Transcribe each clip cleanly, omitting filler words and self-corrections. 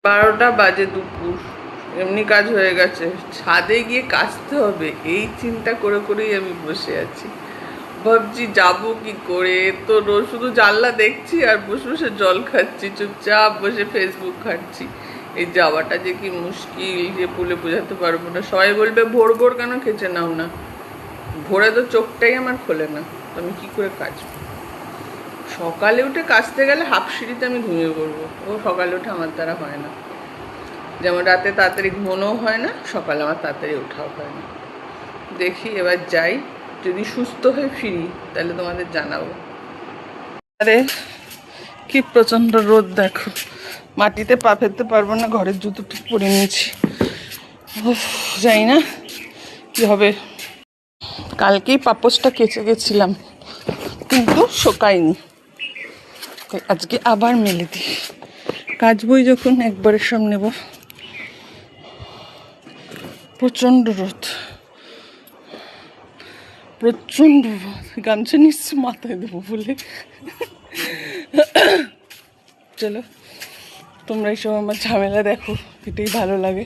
12টা বাজে দুপুর, এমনি কাজ হয়ে গেছে, ছাদে গিয়ে কাচতে হবে এই চিন্তা করে করেই আমি বসে আছি। ভাবছি যাবো কি করে, তো রোজ শুধু জানলা দেখছি আর বসে বসে জল খাচ্ছি, চুপচাপ বসে ফেসবুক ঘাঁটছি। এই যাওয়াটা যে কি মুশকিল, যে বলে বোঝাতে পারবো না। সবাই বলবে ভোর ভোর কেন খেচে নাও না, ভোরে তো চোখটাই আমার খোলে না, তো আমি কি করে কাচবো? সকালে উঠে কাচতে গেলে হাফ সিঁড়িতে আমি ঘুমিয়ে পড়বো, ও সকালে উঠে আমার দ্বারা হয় না। যেমন রাতে তাড়াতাড়ি ঘুমোনোও হয় না, সকালে আমার তাড়াতাড়ি ওঠাও হয় না। দেখি এবার যাই, যদি সুস্থ হয়ে ফিরি তাহলে তোমাদের জানাবো। আরে কি প্রচণ্ড রোদ দেখো, মাটিতে পা ফেলতে পারবো না, ঘরের জুতো ঠিক পরে নিয়েছি। যাই না কি হবে। কালকেই পাপোশটা কেচে গেছিলাম কিন্তু শোকায়নি, তাই আজকে আবার মেলে দিই। কাচবই যখন একবারের সব নেব। প্রচণ্ড রোদ, প্রচণ্ড রোদ, গামছা নিচ্ছি মাথায় দেবো বলে। চলো তোমরা এইসব আমার ঝামেলা দেখো, এটাই ভালো লাগে।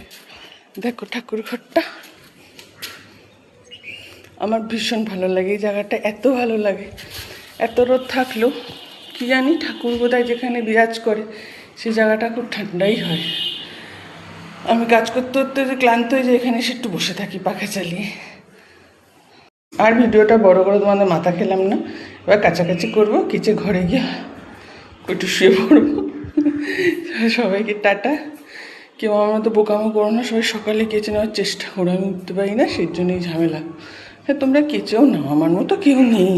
দেখো ঠাকুর ঘরটা আমার ভীষণ ভালো লাগে, এই জায়গাটা এত ভালো লাগে। এত রোদ থাকলেও কি জানি ঠাকুর বোধহয় যেখানে বিরাজ করে সেই জায়গাটা খুব ঠান্ডাই হয়। আমি কাজ করতে করতে যে ক্লান্ত হয়ে যাই, এখানে এসে একটু বসে থাকি পাখা চালিয়ে। আর ভিডিওটা বড় করে তোমাদের মাথা খেলাম না, এবার কাছাকাছি করবো, কেচে ঘরে গিয়ে একটু শুয়ে পড়বো। সবাইকে টাটা। কেউ আমার মতো বোকামো করো না, সবাই সকালে কেচে নেওয়ার চেষ্টা করো, আমি উঠতে পারি না, সেই জন্যই ঝামেলা। হ্যাঁ তোমরা কেচেও নাও, আমার মতো কেউ নেই।